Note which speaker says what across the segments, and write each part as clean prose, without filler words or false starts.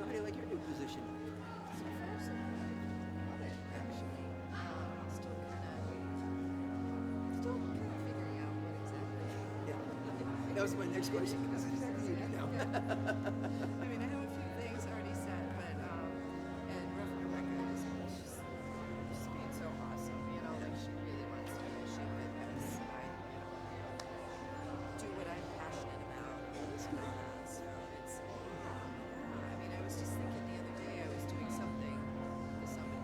Speaker 1: how do you like your new position?
Speaker 2: So far, so good. Love it, actually. Still kind of figuring out what exactly.
Speaker 1: Yeah. That was my next question. Because exactly what you do now.
Speaker 2: I mean, I have a few things already set, but and Rough and Rebecca is just being so awesome. You know, like she really wants to shape it as I, do what I'm passionate about. So it's, I mean, I was just thinking the other day, I was doing something with somebody,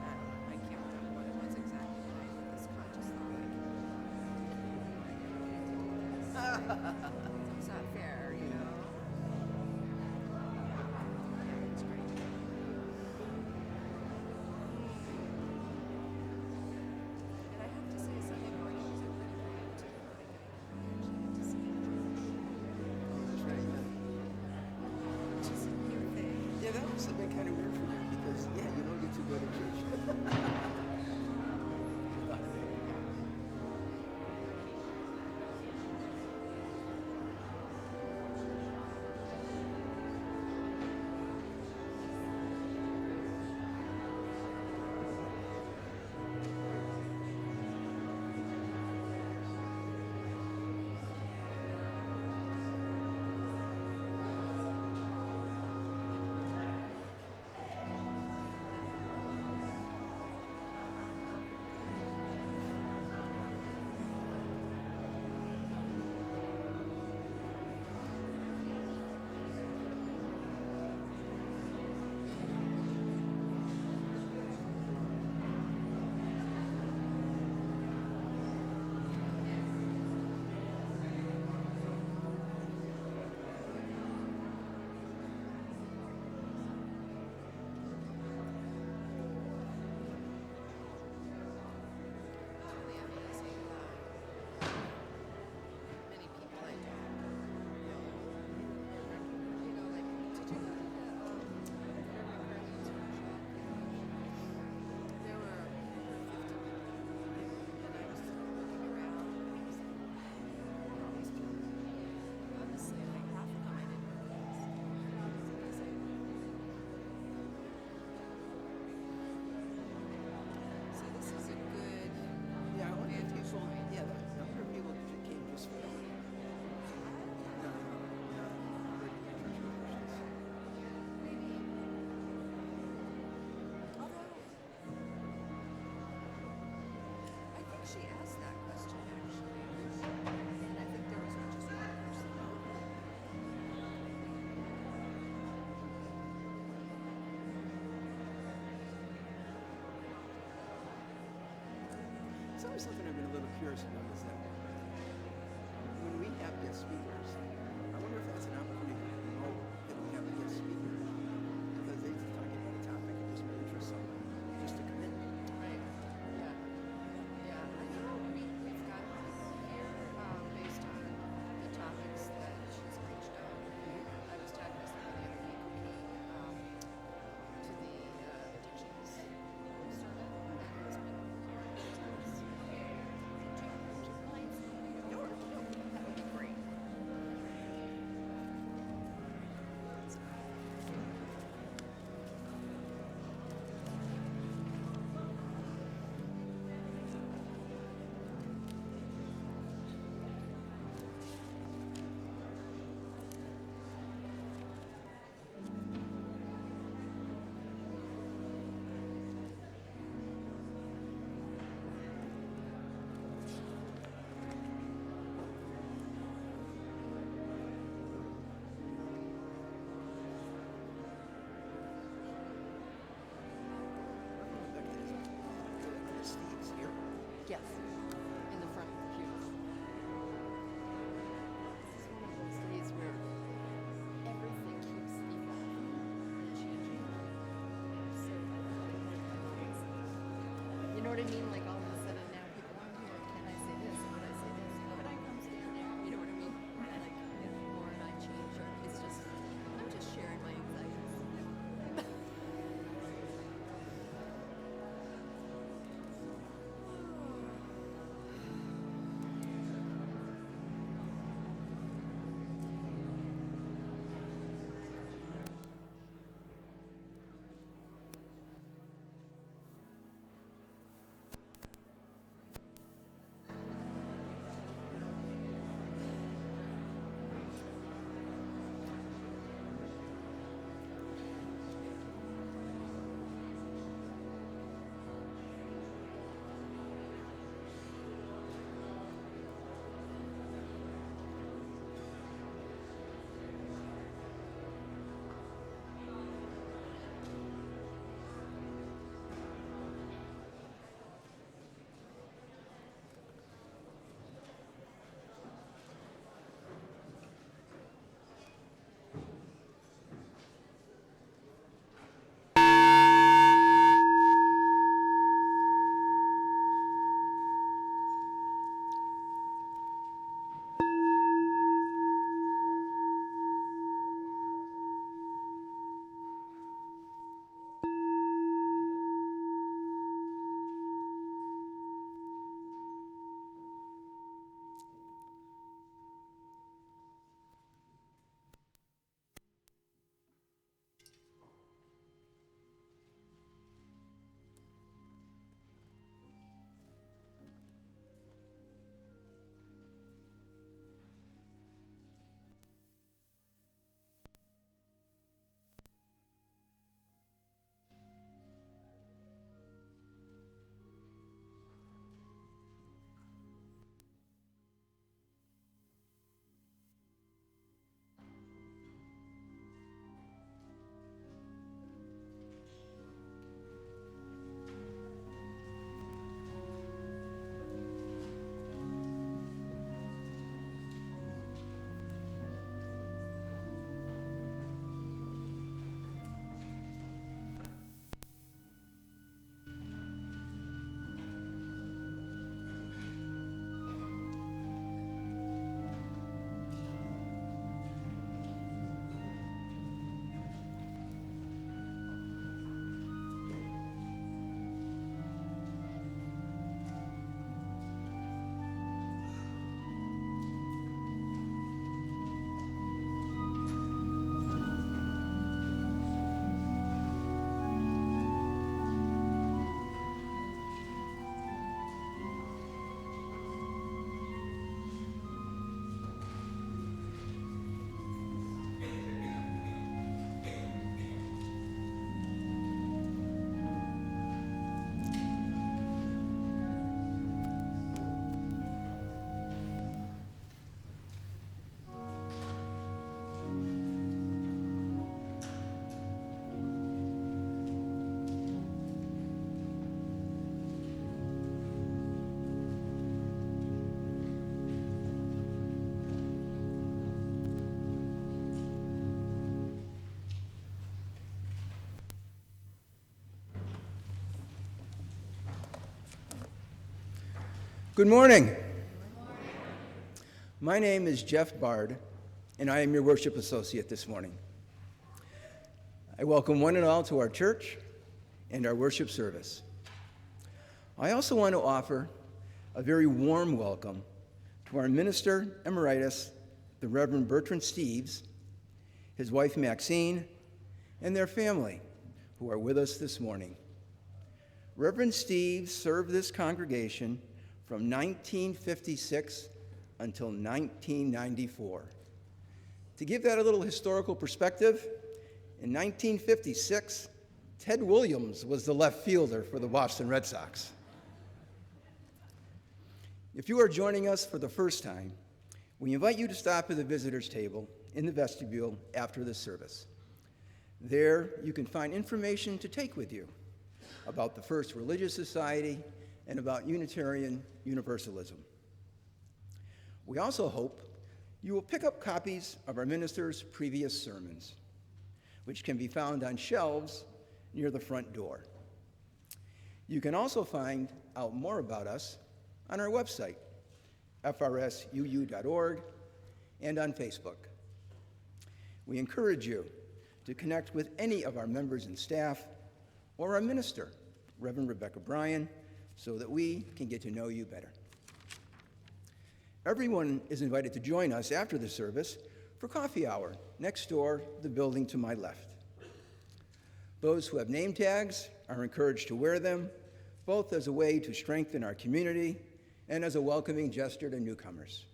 Speaker 2: I can't remember what it was exactly, but I had this conscious thought, like, it's not fair, you know? Yeah, it's great. And I have to say, Sunday mornings are pretty great, too. Like, I actually get to see
Speaker 1: That's right.
Speaker 2: just your thing.
Speaker 1: Yeah, that must have been kind of weird for you because, yeah, you don't get to go to church.
Speaker 2: It's really amazing many people I don't know. You know, like, did you go to the Reverend Carly's workshop? There were over 50 people, and I was looking around, and I was like, all these people. Honestly, like half of them I didn't recognize. It's amazing. So this is a good.
Speaker 1: Yeah, I wonder if
Speaker 2: vantage
Speaker 1: people,
Speaker 2: point.
Speaker 1: yeah, I wonder if people came just for that.
Speaker 2: Maybe. Although, I think she asked that question actually. And I think there was just one person.
Speaker 1: It's always something I've been a little curious about is that when we have guest speakers, I wonder if that's an opportunity to promote that we have a guest speaker because they just talking about a topic that just may interest someone just to come in.
Speaker 2: Right. Yeah. Yeah. I know we've got people here based on the topics that she's preached on. I was talking to somebody the other week who came to the addictions sermon that has been here a few times. Do you mind? No, that would be great.
Speaker 1: Good morning. My name is Jeff Bard, and I am your worship associate this morning. I welcome one and all to our church and our worship service. I also want to offer a very warm welcome to our minister emeritus, the Reverend Bertrand Steves, his wife Maxine, and their family who are with us this morning. Reverend Steves served this congregation from 1956 until 1994. To give that a little historical perspective, in 1956, Ted Williams was the left fielder for the Boston Red Sox. If you are joining us for the first time, we invite you to stop at the visitors table in the vestibule after the service. There, you can find information to take with you about the First Religious Society and about Unitarian Universalism. We also hope you will pick up copies of our ministers' previous sermons, which can be found on shelves near the front door. You can also find out more about us on our website, frsuu.org, and on Facebook. We encourage you to connect with any of our members and staff or our minister, Reverend Rebecca Bryan, so that we can get to know you better. Everyone is invited to join us after the service for coffee hour next door, the building to my left. Those who have name tags are encouraged to wear them, both as a way to strengthen our community and as a welcoming gesture to newcomers.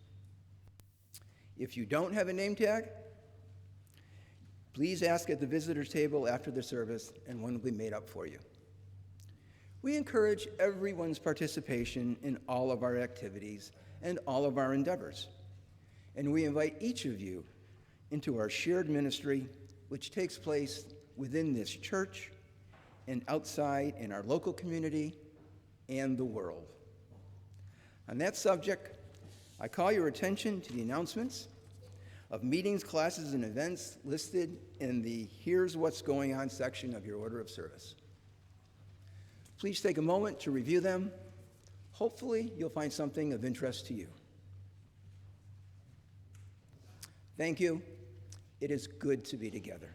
Speaker 1: If you don't have a name tag, please ask at the visitors table after the service and one will be made up for you. We encourage everyone's participation in all of our activities and all of our endeavors. And we invite each of you into our shared ministry, which takes place within this church and outside in our local community and the world. On that subject, I call your attention to the announcements of meetings, classes, and events listed in the Here's What's Going On section of your order of service. Please take a moment to review them. Hopefully, you'll find something of interest to you. Thank you. It is good to be together.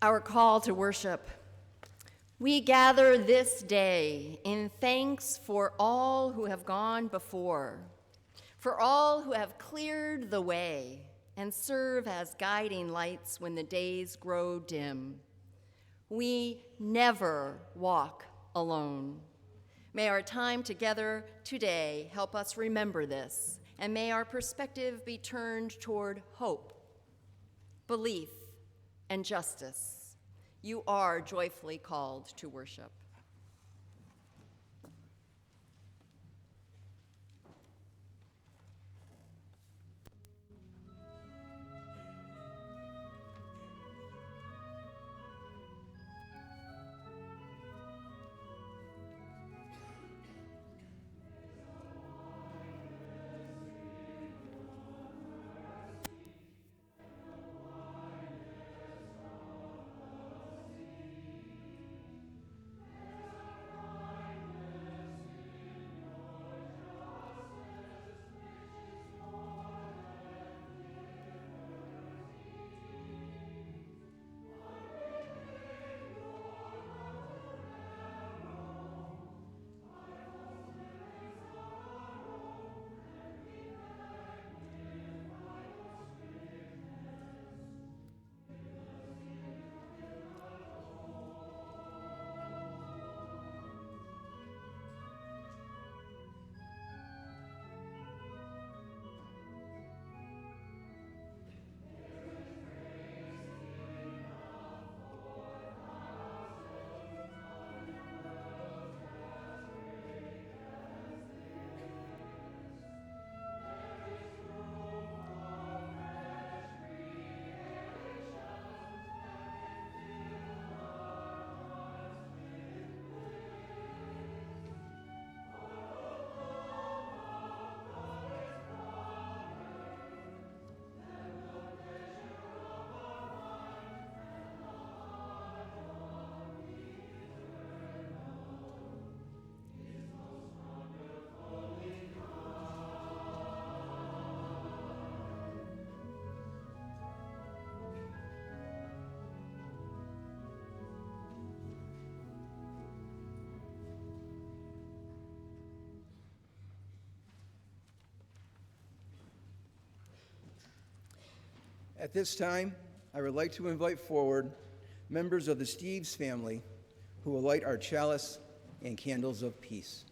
Speaker 3: Our call to worship. We gather this day in thanks for all who have gone before, for all who have cleared the way and serve as guiding lights when the days grow dim. We never walk alone. May our time together today help us remember this, and may our perspective be turned toward hope, belief, and justice. You are joyfully called to worship.
Speaker 1: At this time, I would like to invite forward members of the Steves family who will light our chalice and candles of peace.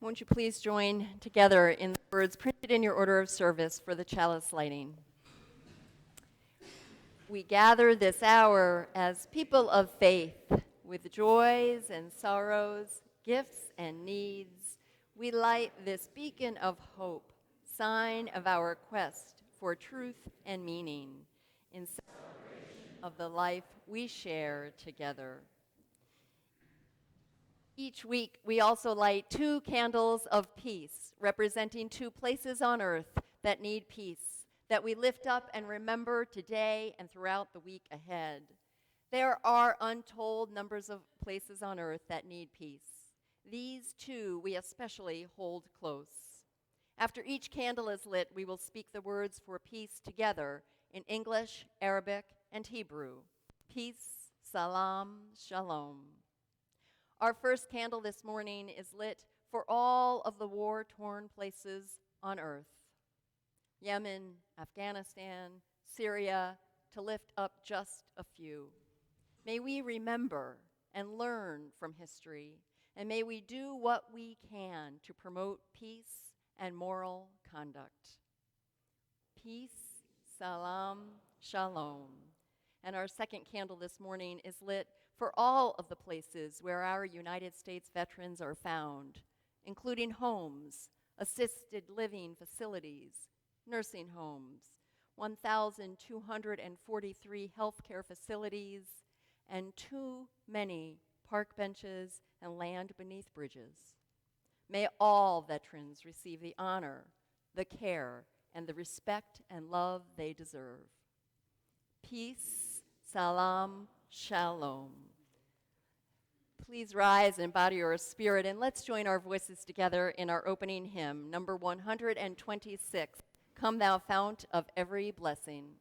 Speaker 3: Won't you please join together in the words printed in your order of service for the chalice lighting? We gather this hour as people of faith, with joys and sorrows, gifts and needs. We light this beacon of hope, sign of our quest for truth and meaning in celebration of the life we share together. Each week, we also light 2 candles of peace, representing 2 places on earth that need peace, that we lift up and remember today and throughout the week ahead. There are untold numbers of places on earth that need peace. These 2 we especially hold close. After each candle is lit, we will speak the words for peace together in English, Arabic, and Hebrew. Peace, salam, shalom. Our first candle this morning is lit for all of the war-torn places on earth. Yemen, Afghanistan, Syria, to lift up just a few. May we remember and learn from history, and may we do what we can to promote peace and moral conduct. Peace, salam, shalom. And our second candle this morning is lit for all of the places where our United States veterans are found, including homes, assisted living facilities, nursing homes, 1,243 healthcare facilities, and too many park benches and land beneath bridges. May all veterans receive the honor, the care, and the respect and love they deserve. Peace, salam, shalom. Please rise and embody your spirit, and let's join our voices together in our opening hymn, number 126, Come Thou Fount of Every Blessing.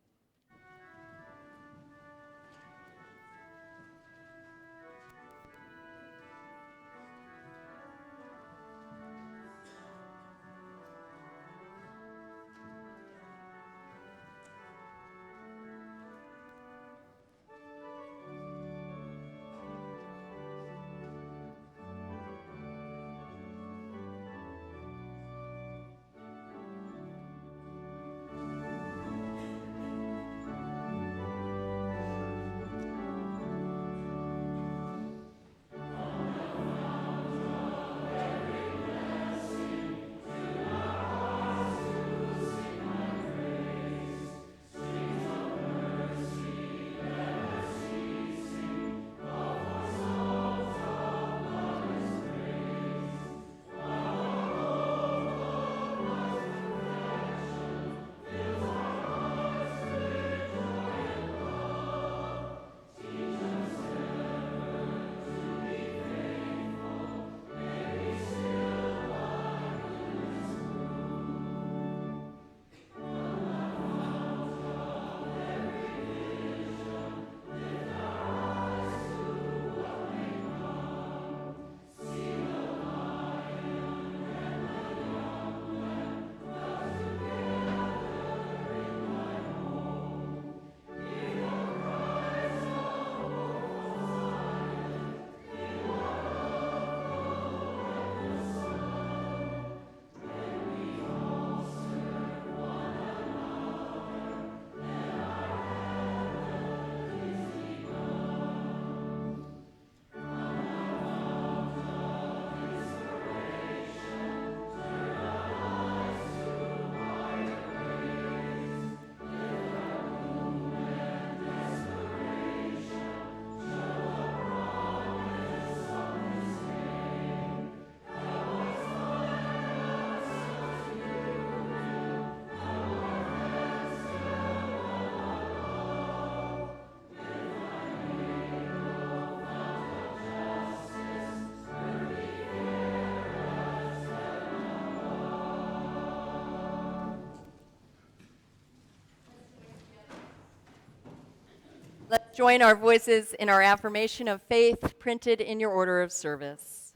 Speaker 3: Join our voices in our affirmation of faith printed in your order of service.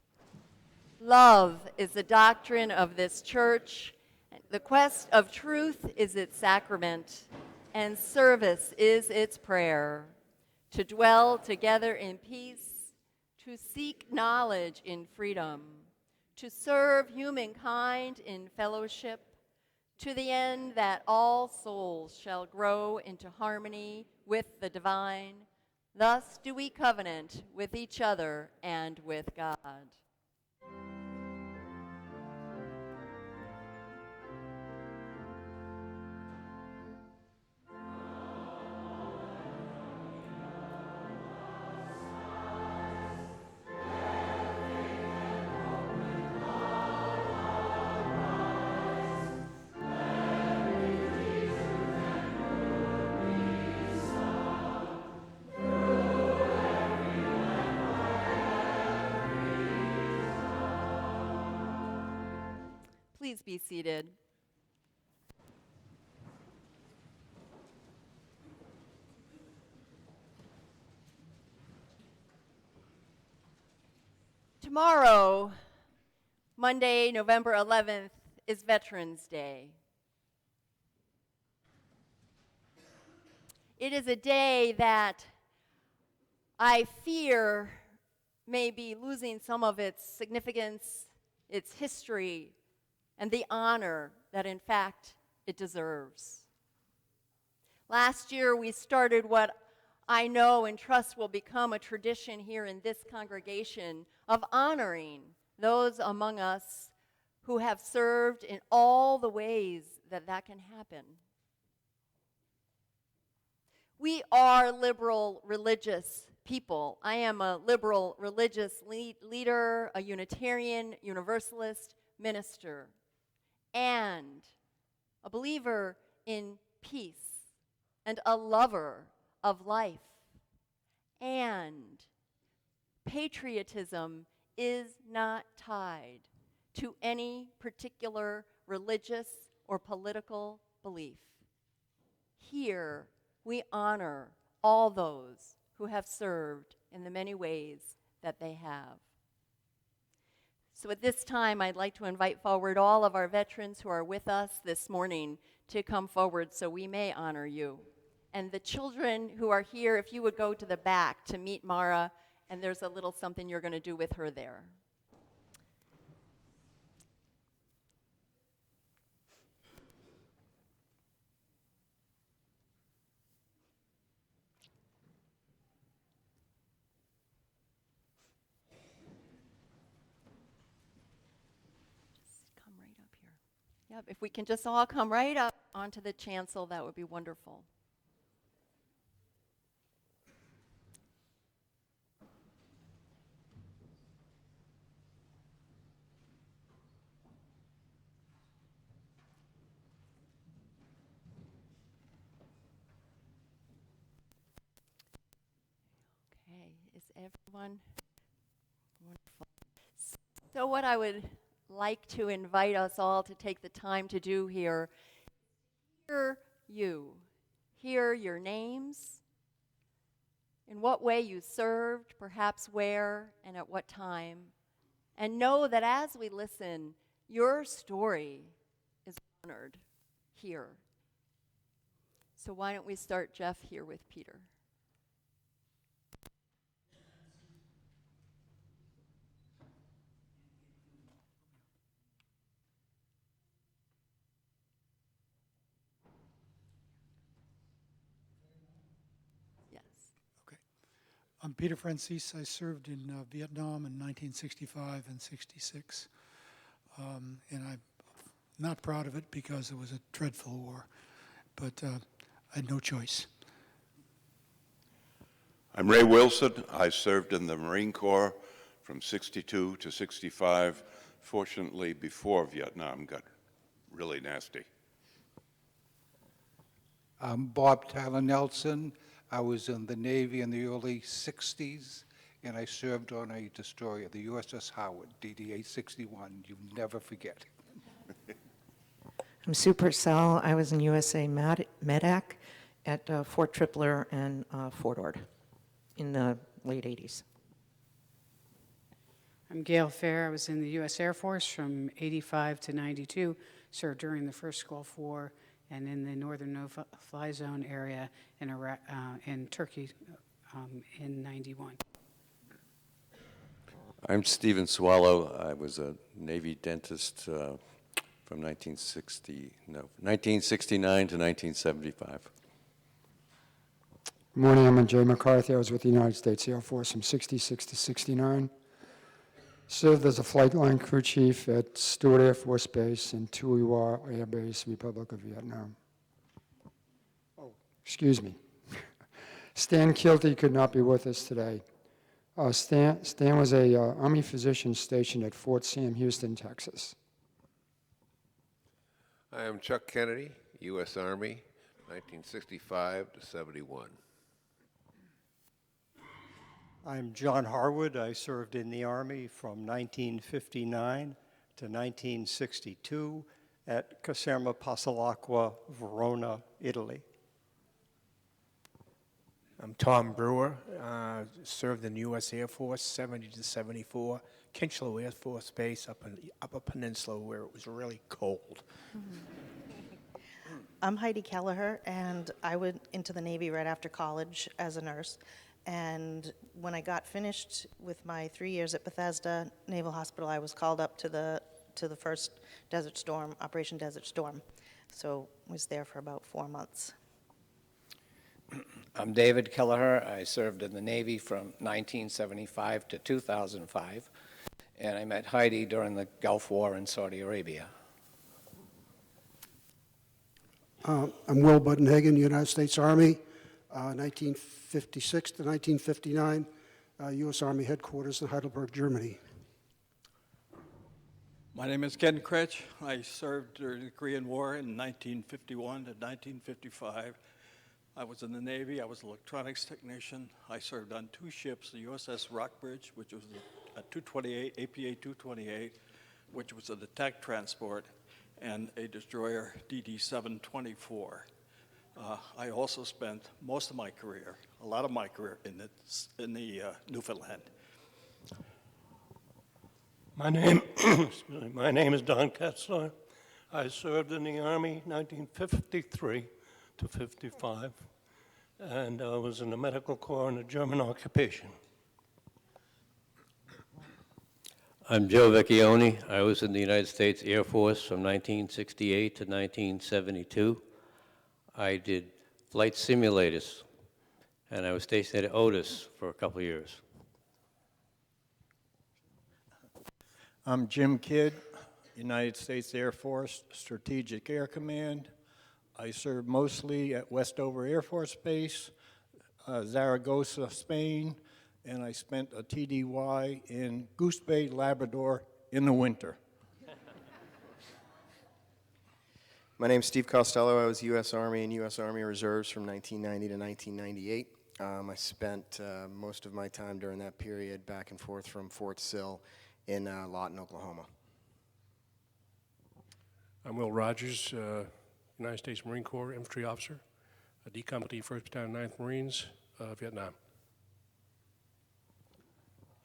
Speaker 3: Love is the doctrine of this church. The quest of truth is its sacrament, and service is its prayer. To dwell together in peace, to seek knowledge in freedom, to serve humankind in fellowship, to the end that all souls shall grow into harmony with the divine. Thus do we covenant with each other and with God. Please be seated. Tomorrow, Monday, November 11th, is Veterans Day. It is a day that I fear may be losing some of its significance, its history, and the honor that in fact it deserves. Last year we started what I know and trust will become a tradition here in this congregation of honoring those among us who have served in all the ways that that can happen. We are liberal religious people. I am a liberal religious leader, a Unitarian Universalist minister, and a believer in peace, and a lover of life. And patriotism is not tied to any particular religious or political belief. Here, we honor all those who have served in the many ways that they have. So at this time, I'd like to invite forward all of our veterans who are with us this morning to come forward so we may honor you. And the children who are here, if you would go to the back to meet Mara, and there's a little something you're going to do with her there. Come right up here. Yep, if we can just all come right up onto the chancel, that would be wonderful. Okay, is everyone wonderful? So what I would like to invite us all to take the time to do here, hear your names, in what way you served, perhaps where and at what time, and know that as we listen, your story is honored here. So why don't we start, Jeff, here with Peter. Yes.
Speaker 4: Okay. I'm Peter Francis. I served in Vietnam in 1965 and 66. And I'm not proud of it because it was a dreadful war. But I had no choice.
Speaker 5: I'm Ray Wilson. I served in the Marine Corps from 62 to 65. Fortunately, before Vietnam got really nasty.
Speaker 6: I'm Bob Tyler Nelson. I was in the Navy in the early 60s, and I served on a destroyer, the USS Howard, DD-861. You never forget.
Speaker 7: I'm Sue Purcell. I was in USA Medac, at Fort Tripler and Fort Ord in the late 80s.
Speaker 8: I'm Gail Fair. I was in the U.S. Air Force from 85 to 92, served during the first Gulf War and in the northern no-fly zone area in Iraq, in Turkey in 91.
Speaker 9: I'm Stephen Swallow. I was a Navy dentist from 1969 to 1975.
Speaker 10: Good morning, I'm Jay McCarthy. I was with the United States Air Force from 66 to 69. Served as a flight line crew chief at Stewart Air Force Base and Tuiwa Air Base, Republic of Vietnam. Oh, excuse me. Stan Kilty could not be with us today. Stan was a Army physician stationed at Fort Sam Houston, Texas.
Speaker 11: I am Chuck Kennedy, U.S. Army, 1965 to 71.
Speaker 12: I'm John Harwood. I served in the Army from 1959 to 1962 at Caserma Passalacqua, Verona, Italy.
Speaker 13: I'm Tom Brewer, served in the U.S. Air Force, 70 to 74, Kinchlow Air Force Base up in the Upper Peninsula where it was really cold.
Speaker 14: I'm Heidi Kelleher, and I went into the Navy right after college as a nurse. And when I got finished with my 3 years at Bethesda Naval Hospital, I was called up to the first Desert Storm, Operation Desert Storm. So I was there for about 4 months.
Speaker 15: I'm David Kelleher. I served in the Navy from 1975 to 2005, and I met Heidi during the Gulf War in Saudi Arabia.
Speaker 16: I'm Will Buttonhagen, United States Army, 1956 to 1959, U.S. Army Headquarters in Heidelberg, Germany.
Speaker 17: My name is Ken Critch. I served during the Korean War in 1951 to 1955. I was in the Navy. I was an electronics technician. I served on 2 ships, the USS Rockbridge, which was a 228, APA 228, which was an attack transport, and a destroyer, DD 724. I also spent most of my career, a lot of my career, in the Newfoundland.
Speaker 18: My name is Don Ketzler. I served in the Army 1953 to 55, and I was in the Medical Corps in the German occupation.
Speaker 19: I'm Joe Vecchione. I was in the United States Air Force from 1968 to 1972. I did flight simulators, and I was stationed at Otis for a couple of years.
Speaker 20: I'm Jim Kidd, United States Air Force, Strategic Air Command. I served mostly at Westover Air Force Base, Zaragoza, Spain, and I spent a TDY in Goose Bay, Labrador in the winter.
Speaker 4: My name's Steve Costello. I was U.S. Army and U.S. Army Reserves from 1990 to 1998. I spent most of my time during that period back and forth from Fort Sill in Lawton, Oklahoma.
Speaker 21: I'm Will Rogers, United States Marine Corps infantry officer, D Company, 1st Battalion, 9th Marines, Vietnam.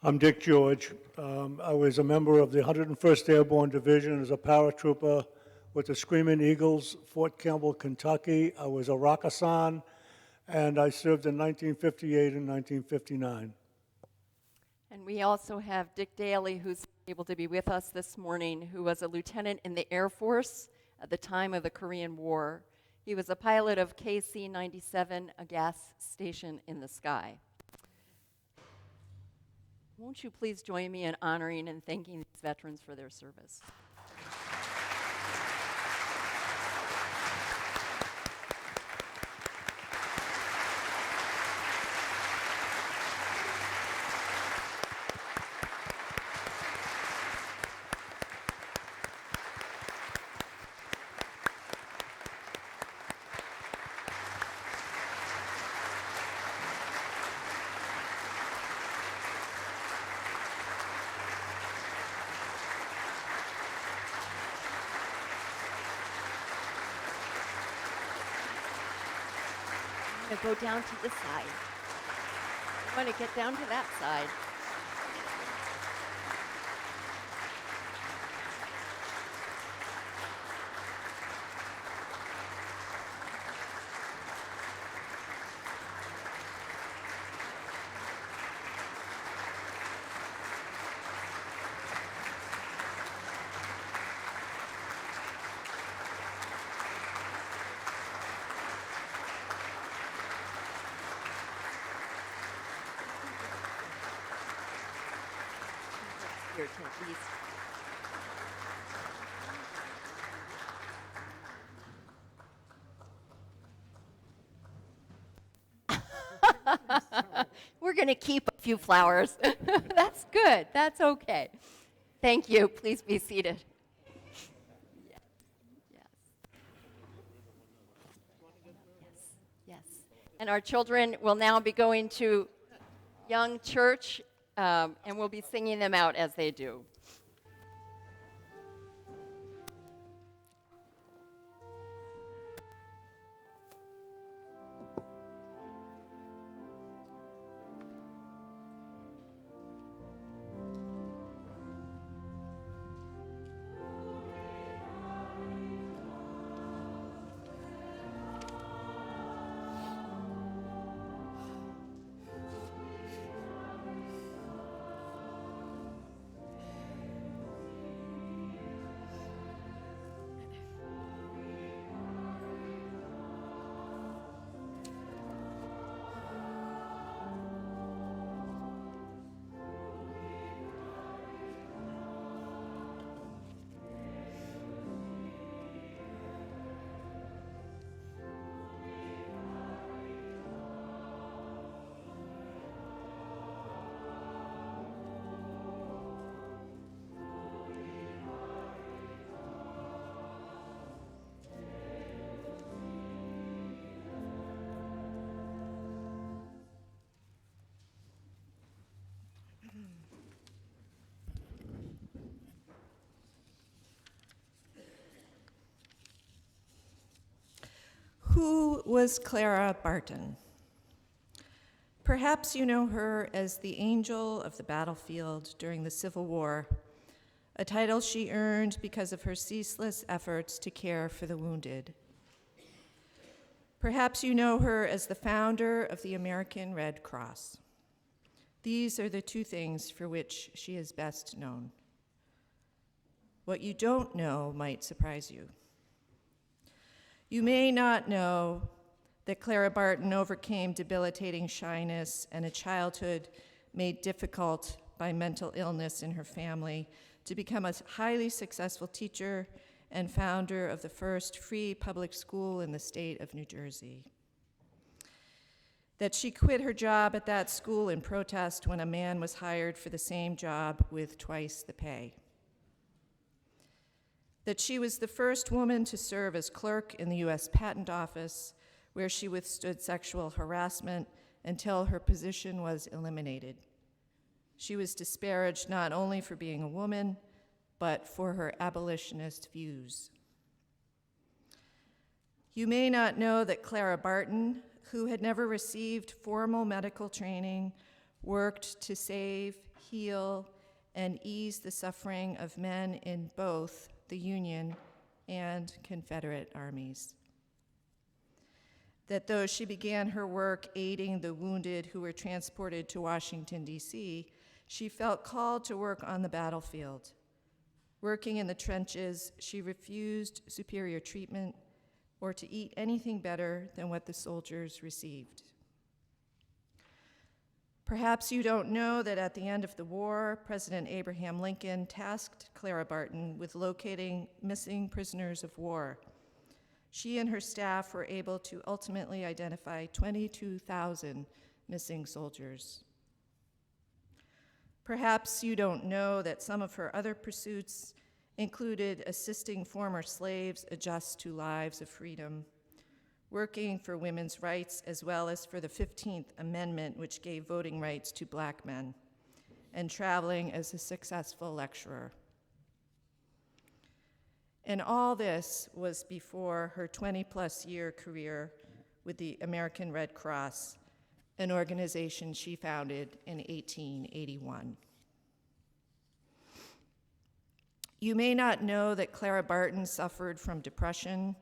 Speaker 22: I'm Dick George. I was a member of the 101st Airborne Division as a paratrooper with the Screaming Eagles, Fort Campbell, Kentucky. I was a Rakkasan, and I served in 1958 and 1959.
Speaker 3: And we also have Dick Daly, who's able to be with us this morning, who was a lieutenant in the Air Force at the time of the Korean War. He was a pilot of KC-97, a gas station in the sky. Won't you please join me in honoring and thanking these veterans for their service? to go down to this side. You want to get down to that side. Your turn, please. We're going to keep a few flowers. That's good. That's okay. Thank you. Please be seated. Yes. And our children will now be going to Young Church, and we'll be singing them out as they do.
Speaker 7: Who was Clara Barton? Perhaps you know her as the angel of the battlefield during the Civil War, a title she earned because of her ceaseless efforts to care for the wounded. Perhaps you know her as the founder of the American Red Cross. These are the two things for which she is best known. What you don't know might surprise you. You may not know that Clara Barton overcame debilitating shyness and a childhood made difficult by mental illness in her family to become a highly successful teacher and founder of the first free public school in the state of New Jersey. That she quit her job at that school in protest when a man was hired for the same job with twice the pay. That she was the first woman to serve as clerk in the U.S. Patent Office, where she withstood sexual harassment until her position was eliminated. She was disparaged not only for being a woman, but for her abolitionist views. You may not know that Clara Barton, who had never received formal medical training, worked to save, heal, and ease the suffering of men in both the Union and Confederate armies. That though she began her work aiding the wounded who were transported to Washington, D.C., she felt called to work on the battlefield. Working in the trenches, she refused superior treatment or to eat anything better than what the soldiers received. Perhaps you don't know that at the end of the war, President Abraham Lincoln tasked Clara Barton with locating missing prisoners of war. She and her staff were able to ultimately identify 22,000 missing soldiers. Perhaps you don't know that some of her other pursuits included assisting former slaves adjust to lives of freedom, working for women's rights as well as for the 15th Amendment, which gave voting rights to Black men, and traveling as a successful lecturer. And all this was before her 20-plus year career with the American Red Cross, an organization she founded in 1881. You may not know that Clara Barton suffered from depression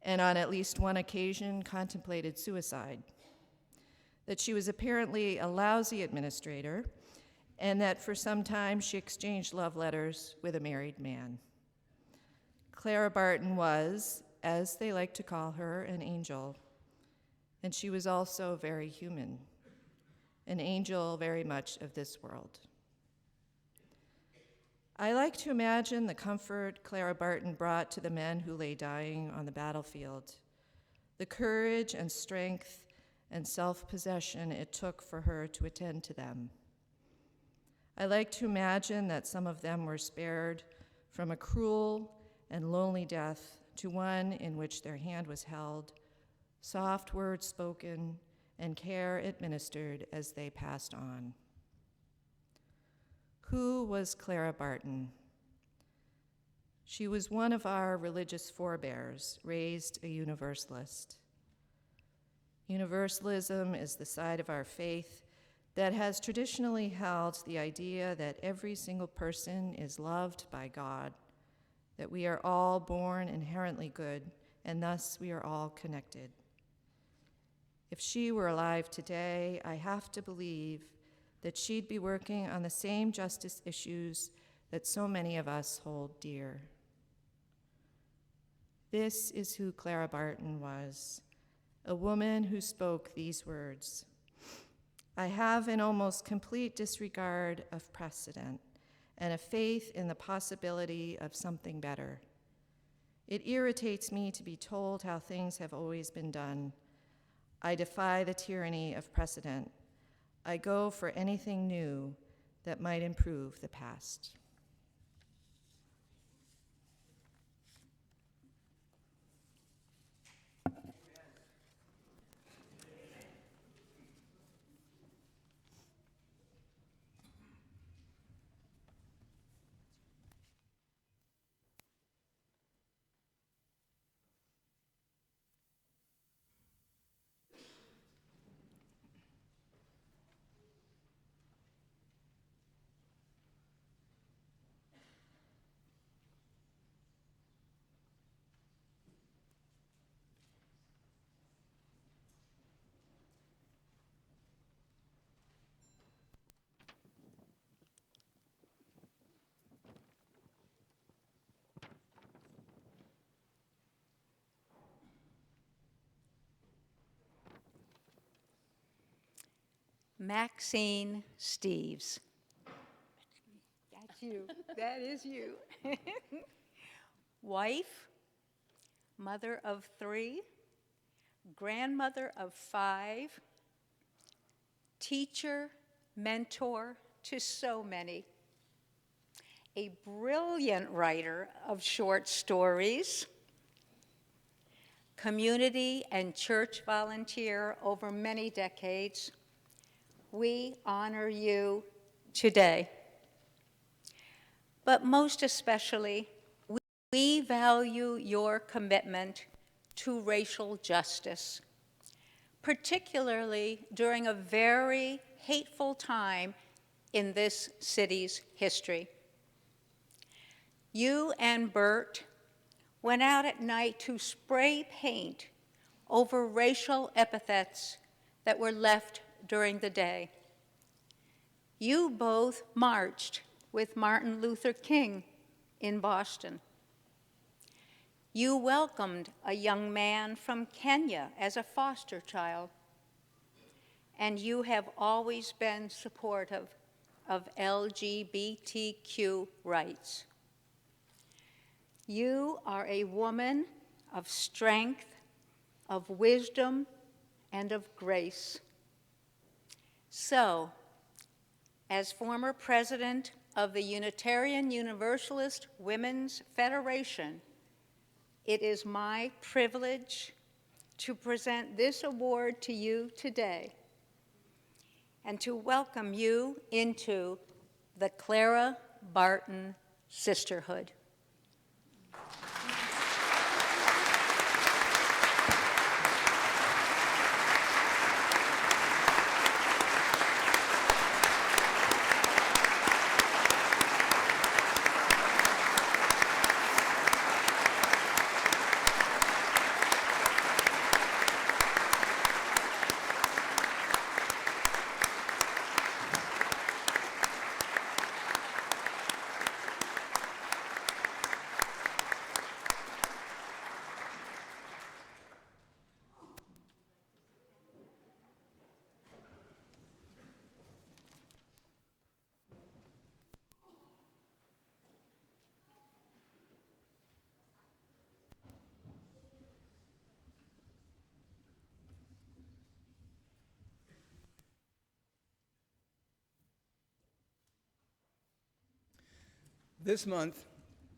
Speaker 7: and on at least one occasion contemplated suicide, that she was apparently a lousy administrator, and that for some time she exchanged love letters with a married man. Clara Barton was, as they like to call her, an angel, and she was also very human, an angel very much of this world. I like to imagine the comfort Clara Barton brought to the men who lay dying on the battlefield, the courage and strength and self-possession it took for her to attend to them. I like to imagine that some of them were spared from a cruel and lonely death to one in which their hand was held, soft words spoken, and care administered as they passed on. Who was Clara Barton? She was one of our religious forebears, raised a Universalist. Universalism is the side of our faith that has traditionally held the idea that every single person is loved by God, that we are all born inherently good, and thus we are all connected. If she were alive today, I have to believe that she'd be working on the same justice issues that so many of us hold dear. This is who Clara Barton was, a woman who spoke these words: I have an almost complete disregard of precedent and a faith in the possibility of something better. It irritates me to be told how things have always been done. I defy the tyranny of precedent. I go for anything new that might improve the past.
Speaker 1: Maxine Steves. That's you. That is you. Wife, mother of 3, grandmother of 5, teacher, mentor to so many, a brilliant writer of short stories, community and church volunteer over many decades. We honor you today. But most especially, we value your commitment to racial justice, particularly during a very hateful time in this city's history. You and Bert went out at night to spray paint over racial epithets that were left during the day. You both marched with Martin Luther King in Boston. You welcomed a young man from Kenya as a foster child, and you have always been supportive of LGBTQ rights. You are a woman of strength, of wisdom, and of grace. So, as former president of the Unitarian Universalist Women's Federation, it is my privilege to present this award to you today and to welcome you into the Clara Barton Sisterhood.
Speaker 2: This month,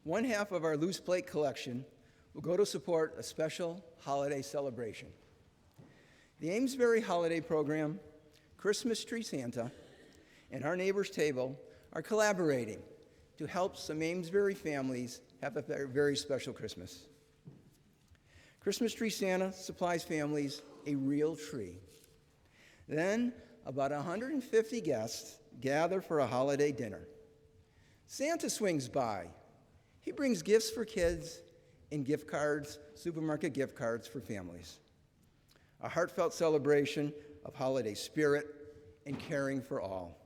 Speaker 2: one half of our loose plate collection will go to support a special holiday celebration. The Amesbury Holiday Program, Christmas Tree Santa, and Our Neighbor's Table are collaborating to help some Amesbury families have a very special Christmas. Christmas Tree Santa supplies families a real tree. Then, about 150 guests gather for a holiday dinner. Santa swings by. He brings gifts for kids and gift cards, supermarket gift cards for families. A heartfelt celebration of holiday spirit and caring for all.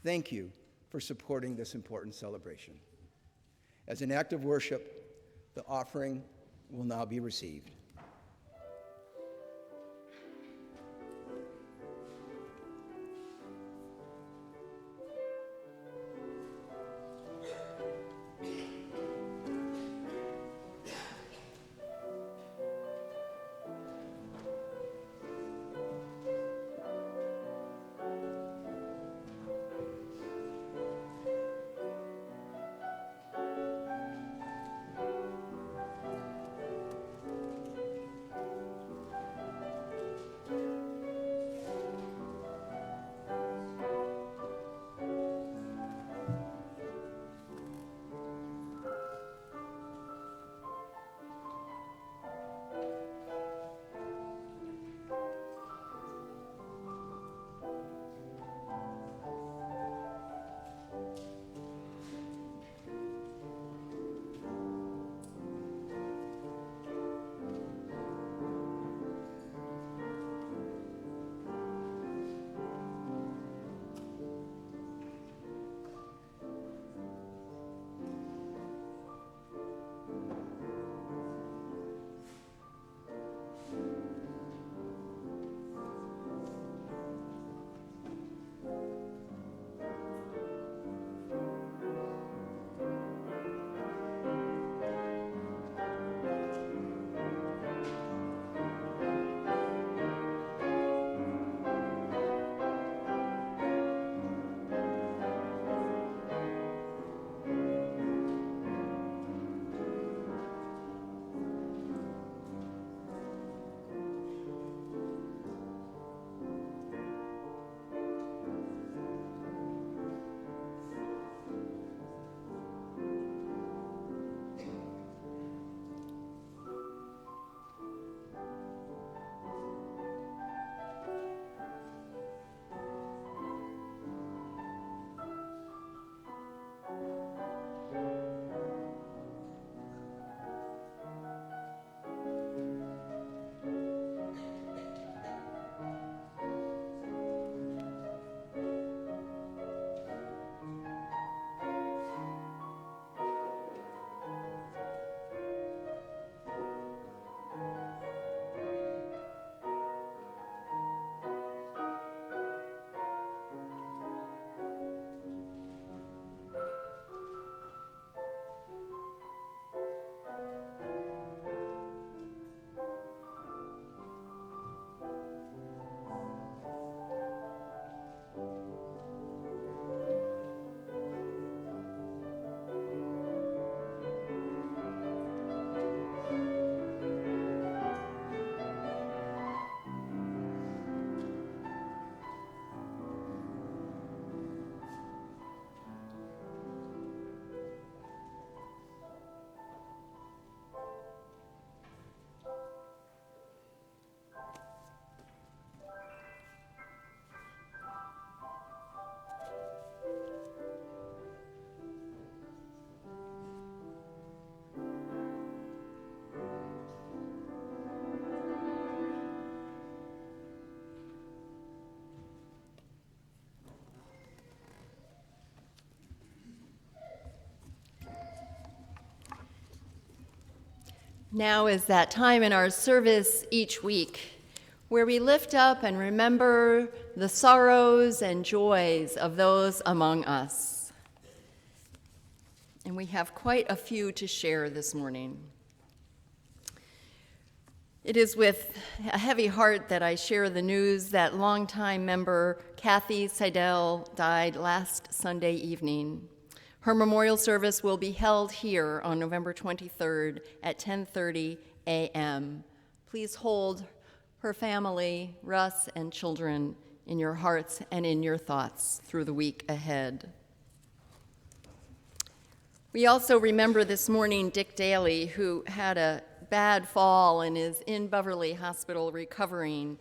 Speaker 2: Thank you for supporting this important celebration. As an act of worship, the offering will now be received.
Speaker 3: Now is that time in our service each week where we lift up and remember the sorrows and joys of those among us. And we have quite a few to share this morning. It is with a heavy heart that I share the news that longtime member Kathy Seidel died last Sunday evening Her memorial service will be held here on November 23rd at 10:30 a.m. Please hold her family, Russ, and children in your hearts and in your thoughts through the week ahead. We also remember this morning Dick Daly, who had a bad fall and is in Beverly Hospital recovering.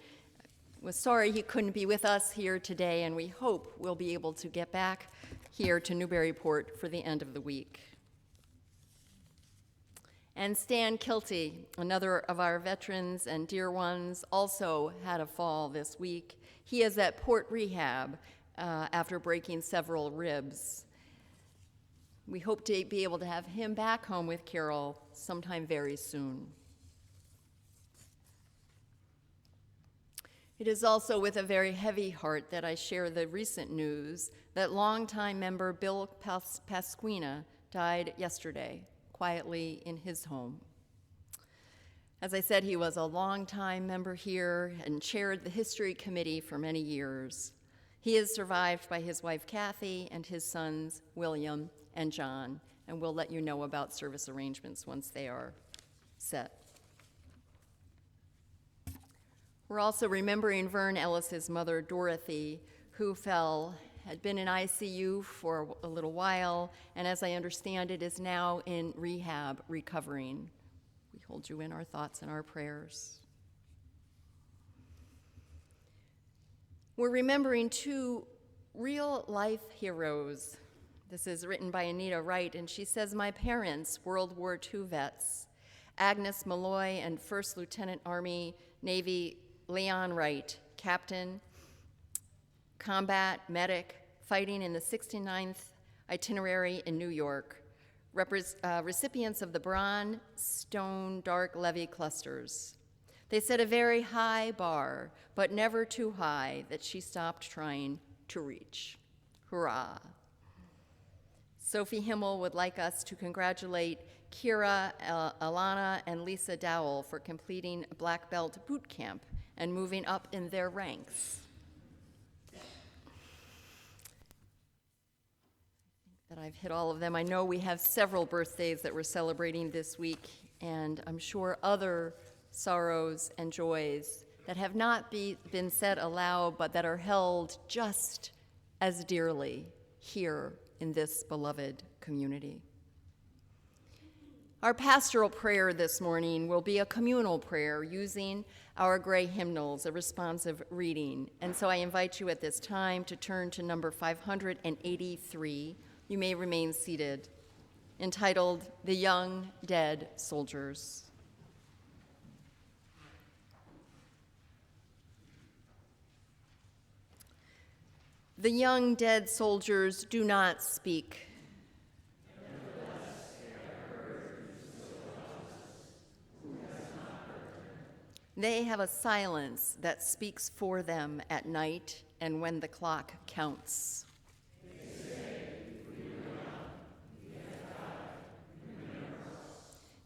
Speaker 3: Was sorry he couldn't be with us here today, and we hope we'll be able to get back here to Newburyport for the end of the week. And Stan Kilty, another of our veterans and dear ones, also had a fall this week. He is at Port Rehab after breaking several ribs. We hope to be able to have him back home with Carol sometime very soon. It is also with a very heavy heart that I share the recent news that longtime member Bill Pasquina died yesterday, quietly in his home. As I said, he was a longtime member here and chaired the History Committee for many years. He is survived by his wife Kathy and his sons William and John, and we'll let you know about service arrangements once they are set. We're also remembering Vern Ellis's mother, Dorothy, who had been in ICU for a little while, and as I understand it, is now in rehab recovering. We hold you in our thoughts and our prayers. We're remembering two real-life heroes. This is written by Anita Wright, and she says, my parents, World War II vets, Agnes Malloy and First Lieutenant Army Navy Leon Wright, captain, combat, medic, fighting in the 69th Itinerary in New York, recipients of the Bronze, Stone, Dark Levy clusters. They set a very high bar, but never too high that she stopped trying to reach. Hurrah. Sophie Himmel would like us to congratulate Kira, Alana, and Lisa Dowell for completing a Black Belt boot camp and moving up in their ranks. That I've hit all of them. I know we have several birthdays that we're celebrating this week, and I'm sure other sorrows and joys that have not been said aloud, but that are held just as dearly here in this beloved community. Our pastoral prayer this morning will be a communal prayer using our gray hymnals, a responsive reading. And so I invite you at this time to turn to number 583. You may remain seated, entitled, The Young Dead Soldiers. The young dead soldiers do not speak. They have a silence that speaks for them at night and when the clock counts.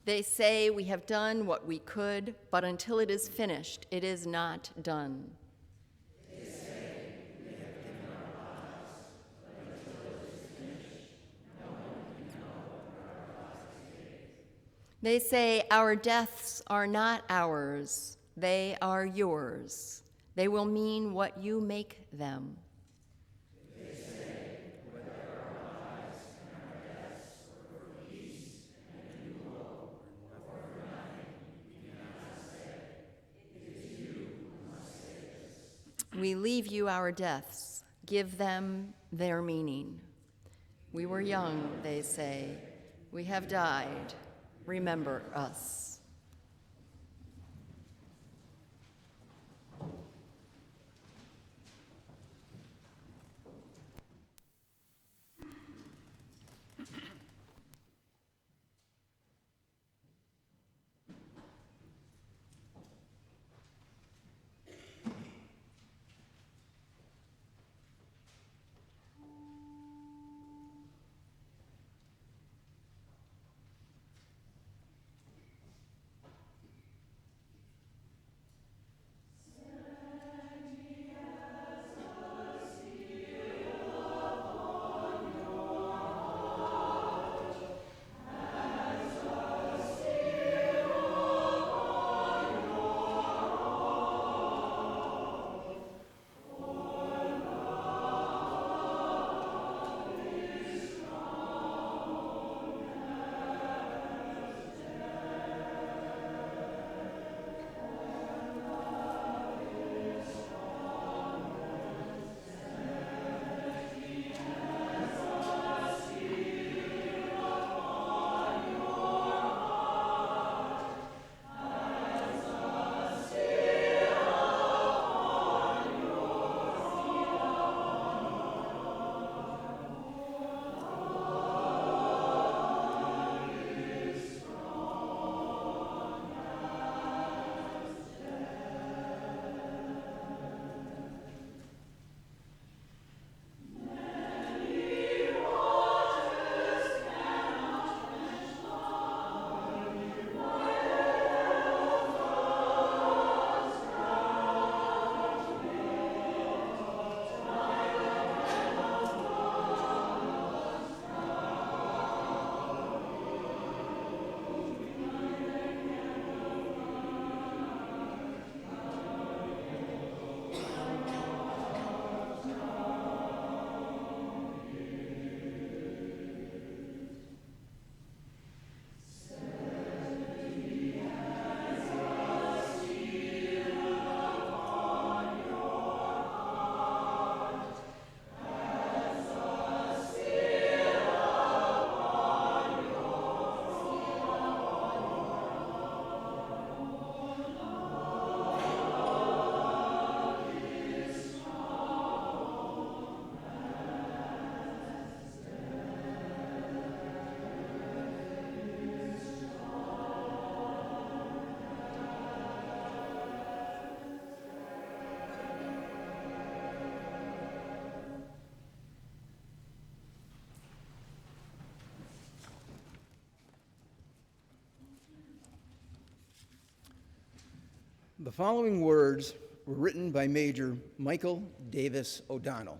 Speaker 3: They say we have done what we could, but until it is finished, it is not done. They say we have given our lives, but until it is finished, no one can know what our lives gave. They say our deaths are not ours, they are yours. They will mean what you make them. They say whether our lives and our deaths were for peace and a new hope, or for nothing, we cannot say. It is you who must say this. We leave you our deaths. Give them their meaning. We were young, they say. We have died. Remember us.
Speaker 2: The following words were written by Major Michael Davis O'Donnell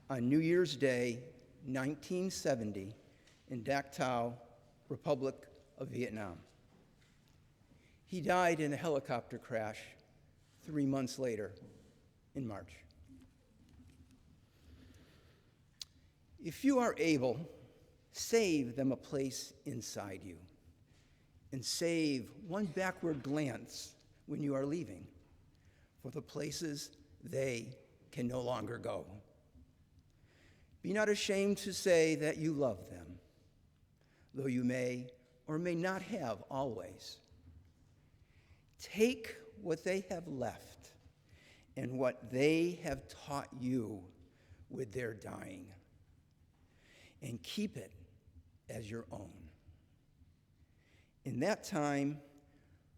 Speaker 2: on New Year's Day, 1970, in Dak Tao, Republic of Vietnam. He died in a helicopter crash 3 months later, in March. If you are able, save them a place inside you, and save one backward glance when you are leaving, for the places they can no longer go. Be not ashamed to say that you love them, though you may or may not have always. Take what they have left and what they have taught you with their dying, and keep it as your own. In that time,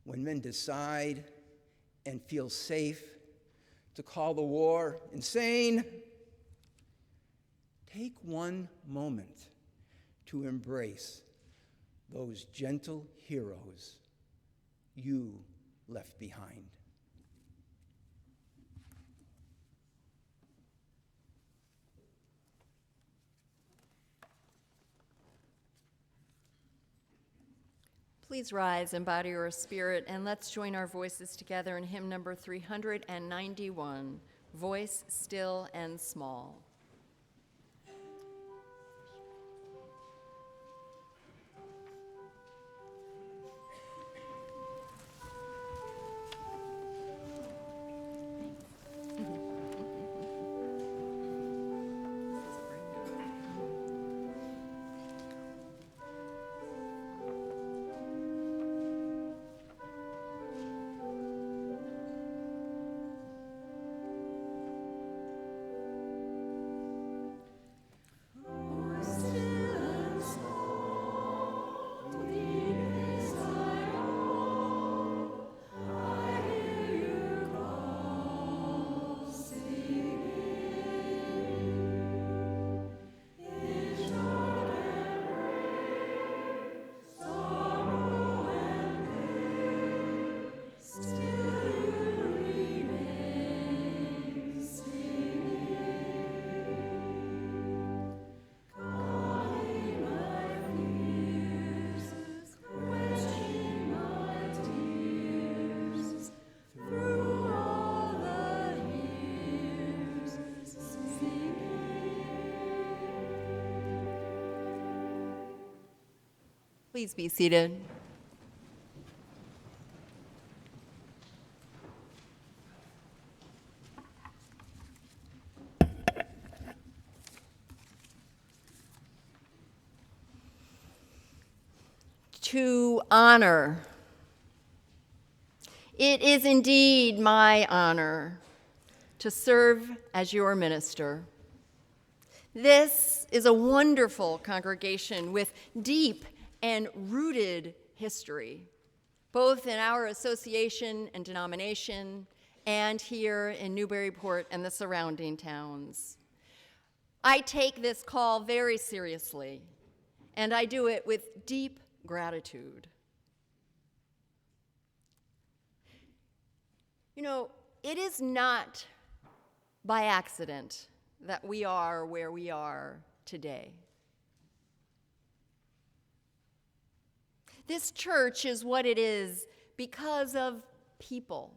Speaker 2: when men decide and feel safe to call the war insane, take one moment to embrace those gentle heroes you left behind.
Speaker 3: Please rise and bow to your spirit, and let's join our voices together in hymn number 391, Voice Still and Small. Please be seated. To honor. It is indeed my honor to serve as your minister. This is a wonderful congregation with deep and rooted history, both in our association and denomination and here in Newburyport and the surrounding towns. I take this call very seriously, and I do it with deep gratitude. You know, it is not by accident that we are where we are today. This church is what it is because of people.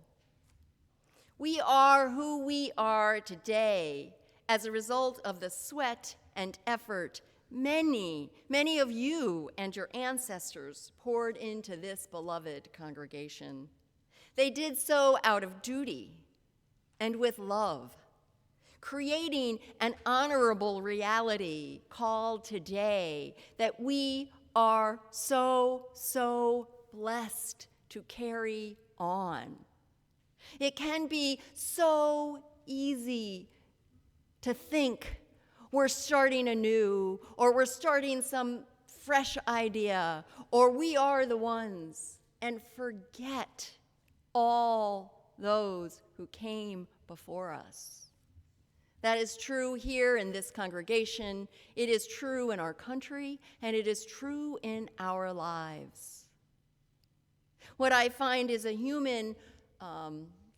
Speaker 3: We are who we are today as a result of the sweat and effort many of you and your ancestors poured into this beloved congregation. They did so out of duty and with love, creating an honorable reality called today that we are so blessed to carry on. It can be so easy to think we're starting anew, or we're starting some fresh idea, or we are the ones, and forget all those who came before us. That is true here in this congregation, it is true in our country, and it is true in our lives. What I find is a human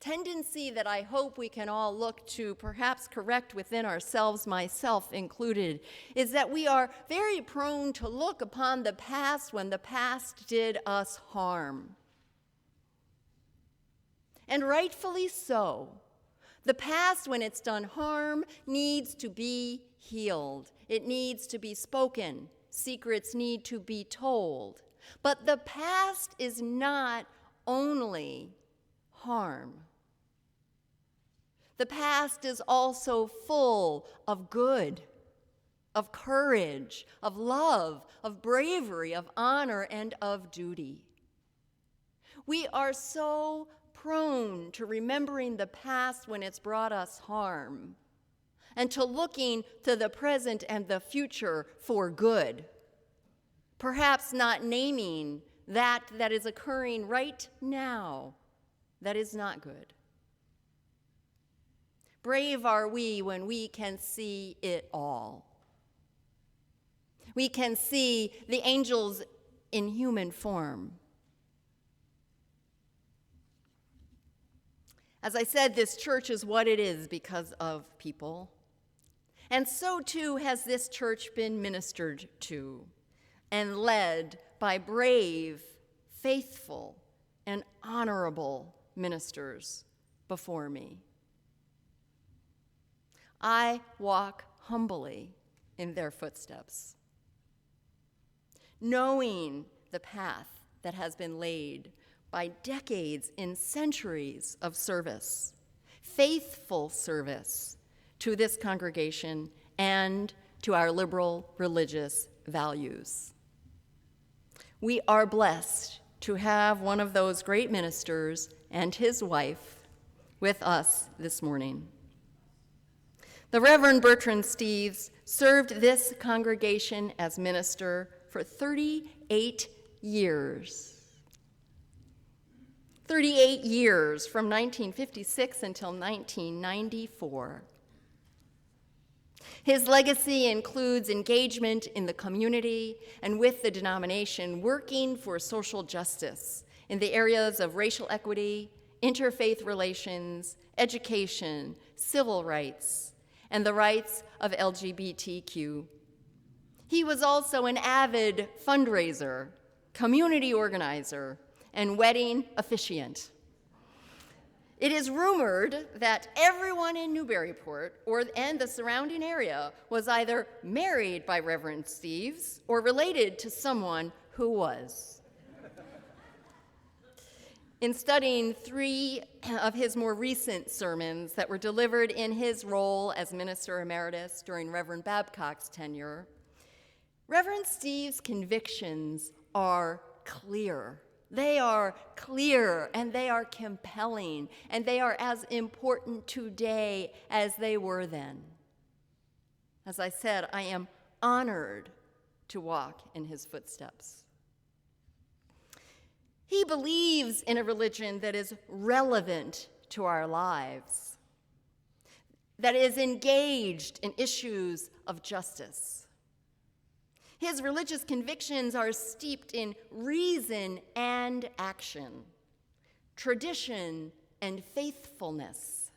Speaker 3: tendency that I hope we can all look to perhaps correct within ourselves, myself included, is that we are very prone to look upon the past when the past did us harm. And rightfully so. The past, when it's done harm, needs to be healed. It needs to be spoken. Secrets need to be told. But the past is not only harm. The past is also full of good, of courage, of love, of bravery, of honor, and of duty. We are so prone to remembering the past when it's brought us harm, and to looking to the present and the future for good, perhaps not naming that is occurring right now that is not good. Brave are we when we can see it all. We can see the angels in human form. As I said, this church is what it is because of people. And so too has this church been ministered to and led by brave, faithful, and honorable ministers before me. I walk humbly in their footsteps, knowing the path that has been laid by decades and centuries of service, faithful service to this congregation and to our liberal religious values. We are blessed to have one of those great ministers and his wife with us this morning. The Reverend Bertrand Steeves served this congregation as minister for 38 years. 38 years, from 1956 until 1994. His legacy includes engagement in the community and with the denomination, working for social justice in the areas of racial equity, interfaith relations, education, civil rights, and the rights of LGBTQ. He was also an avid fundraiser, community organizer, and wedding officiant. It is rumored that everyone in Newburyport and the surrounding area was either married by Reverend Steeves or related to someone who was. In studying 3 of his more recent sermons that were delivered in his role as minister emeritus during Reverend Babcock's tenure, Reverend Steeves' convictions are clear. They are clear and they are compelling, and they are as important today as they were then. As I said, I am honored to walk in his footsteps. He believes in a religion that is relevant to our lives, that is engaged in issues of justice. His religious convictions are steeped in reason and action, tradition and faithfulness.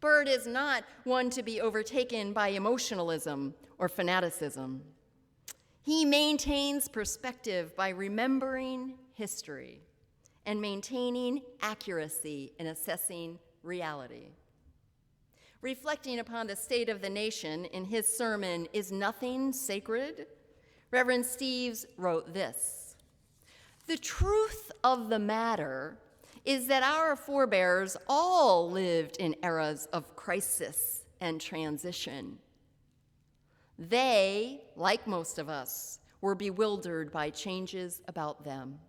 Speaker 3: Byrd is not one to be overtaken by emotionalism or fanaticism. He maintains perspective by remembering history and maintaining accuracy in assessing reality. Reflecting upon the state of the nation in his sermon, "Is Nothing Sacred?" Reverend Steeves wrote this: "The truth of the matter is that our forebears all lived in eras of crisis and transition. They, like most of us, were bewildered by changes about them.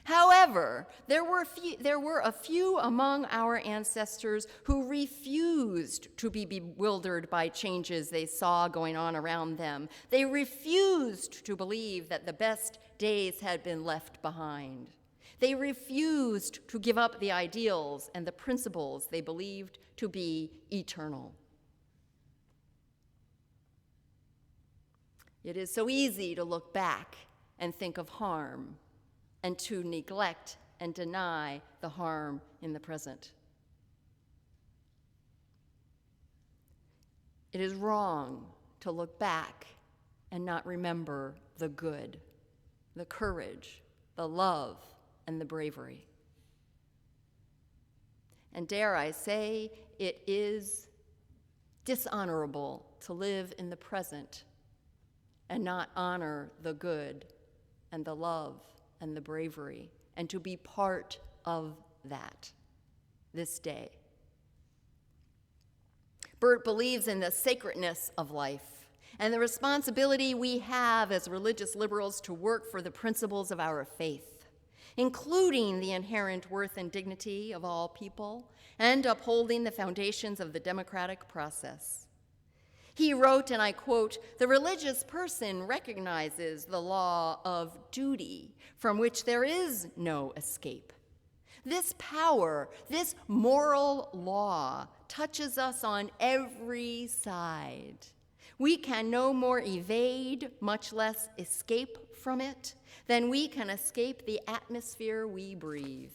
Speaker 3: However, there were a few among our ancestors who refused to be bewildered by changes they saw going on around them. They refused to believe that the best days had been left behind. They refused to give up the ideals and the principles they believed to be eternal." It is so easy to look back and think of harm, and to neglect and deny the harm in the present. It is wrong to look back and not remember the good, the courage, the love, and the bravery. And dare I say, it is dishonorable to live in the present and not honor the good and the love and the bravery, and to be part of that this day. Bert believes in the sacredness of life and the responsibility we have as religious liberals to work for the principles of our faith, including the inherent worth and dignity of all people and upholding the foundations of the democratic process. He wrote, and I quote, "The religious person recognizes the law of duty from which there is no escape. This power, this moral law, touches us on every side. We can no more evade, much less escape from it, than we can escape the atmosphere we breathe."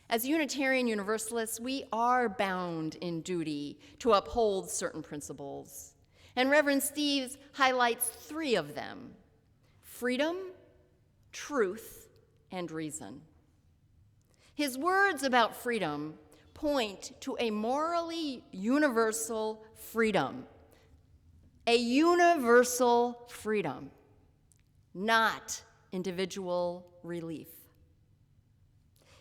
Speaker 3: As Unitarian Universalists, we are bound in duty to uphold certain principles. And Reverend Steves highlights 3 of them: freedom, truth, and reason. His words about freedom point to a morally universal freedom, not individual relief.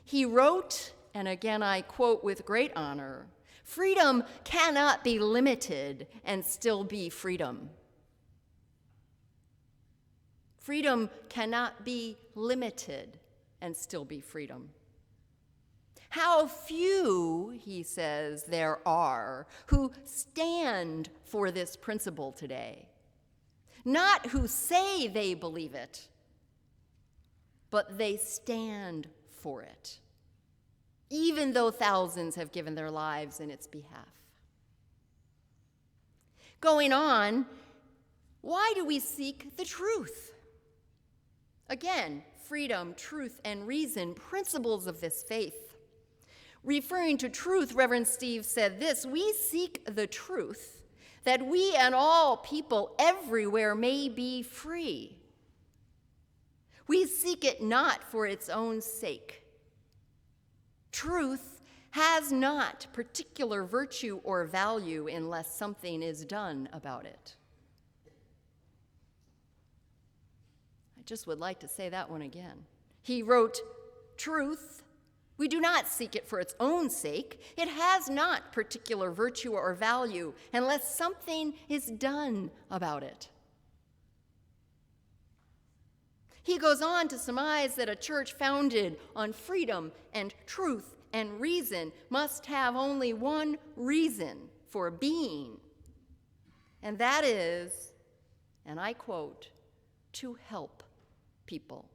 Speaker 3: He wrote, and again I quote with great honor, "Freedom cannot be limited and still be freedom." Freedom cannot be limited and still be freedom. How few, he says, there are who stand for this principle today. Not who say they believe it, but they stand for it, even though thousands have given their lives in its behalf. Going on, why do we seek the truth? Again, freedom, truth, and reason, principles of this faith. Referring to truth, Reverend Steve said this: "We seek the truth that we and all people everywhere may be free. We seek it not for its own sake. Truth has not particular virtue or value unless something is done about it." I just would like to say that one again. He wrote, "Truth, we do not seek it for its own sake. It has not particular virtue or value unless something is done about it." He goes on to surmise that a church founded on freedom and truth and reason must have only one reason for being, and that is, and I quote, "to help people."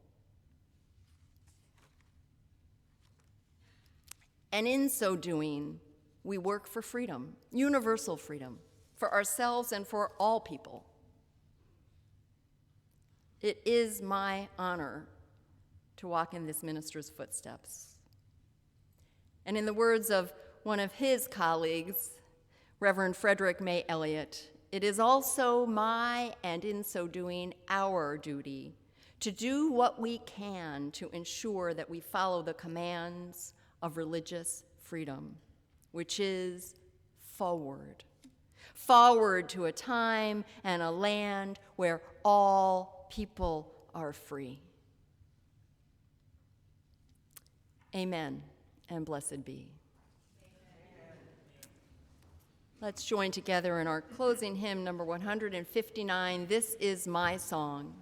Speaker 3: And in so doing, we work for freedom, universal freedom, for ourselves and for all people. It is my honor to walk in this minister's footsteps. And in the words of one of his colleagues, Reverend Frederick May Elliott, it is also my, and in so doing, our duty to do what we can to ensure that we follow the commands of religious freedom, which is forward. Forward to a time and a land where all people are free. Amen, and blessed be. Amen. Let's join together in our closing hymn, number 159, "This Is My Song."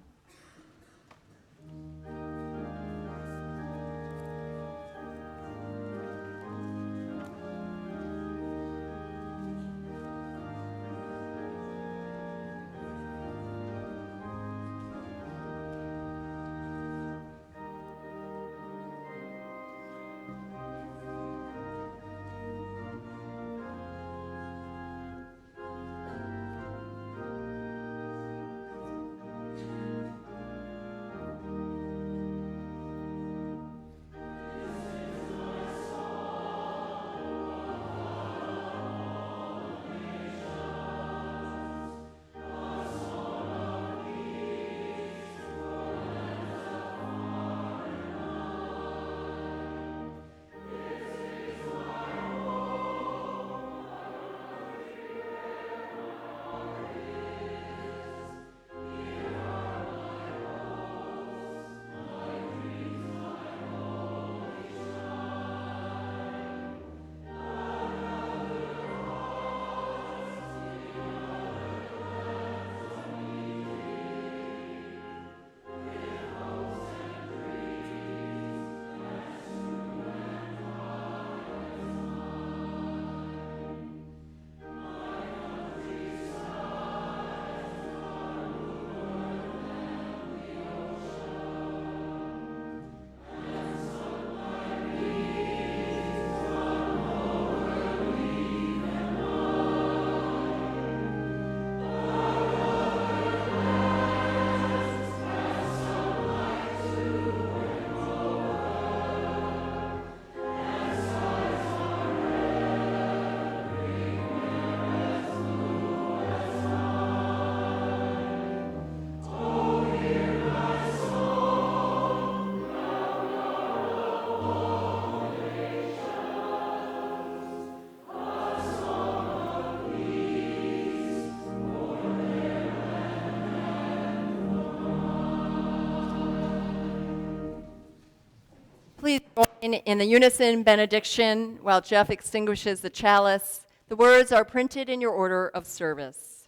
Speaker 3: In the unison benediction, while Jeff extinguishes the chalice, the words are printed in your order of service.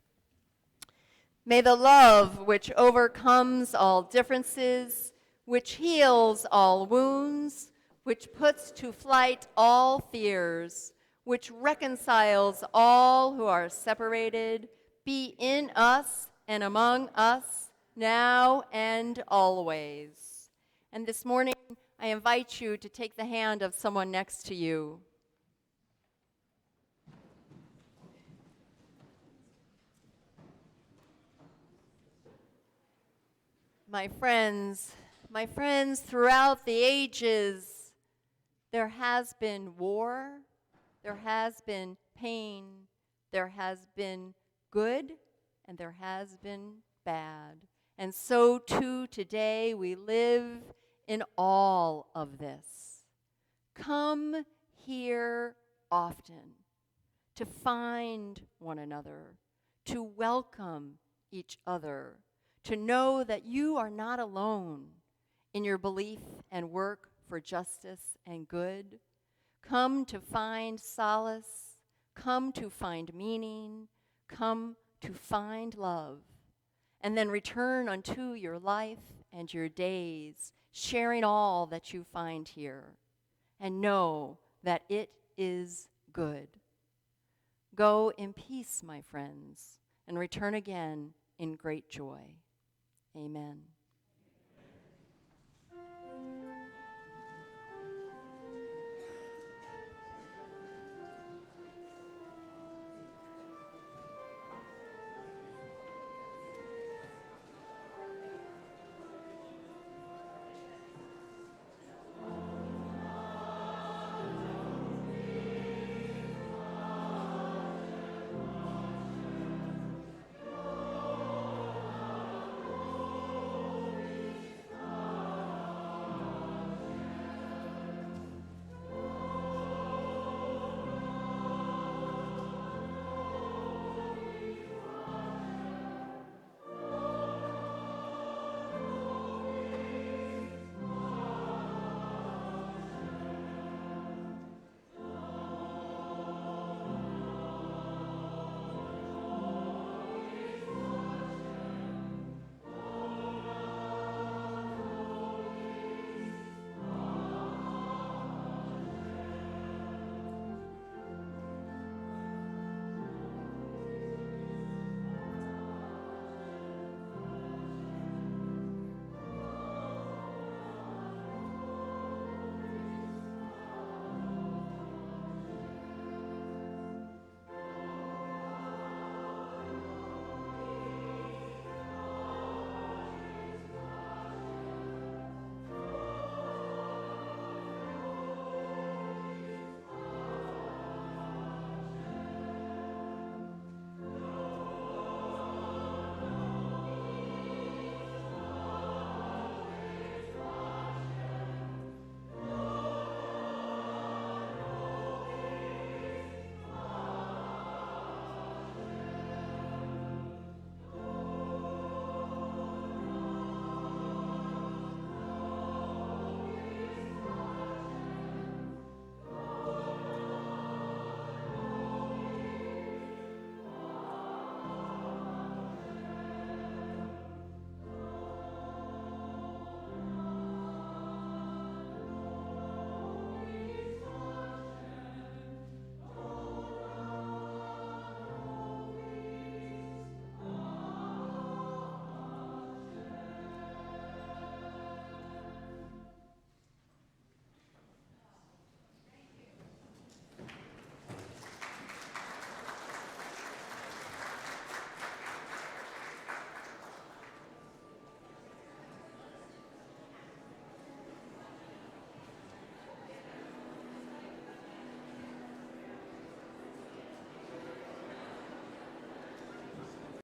Speaker 3: May the love which overcomes all differences, which heals all wounds, which puts to flight all fears, which reconciles all who are separated, be in us and among us, now and always. And this morning, I invite you to take the hand of someone next to you. My friends, throughout the ages, there has been war, there has been pain, there has been good, and there has been bad. And so too today we live in all of this. Come here often to find one another, to welcome each other, to know that you are not alone in your belief and work for justice and good. Come to find solace, come to find meaning, come to find love, and then return unto your life and your days, sharing all that you find here, and know that it is good. Go in peace, my friends, and return again in great joy. Amen.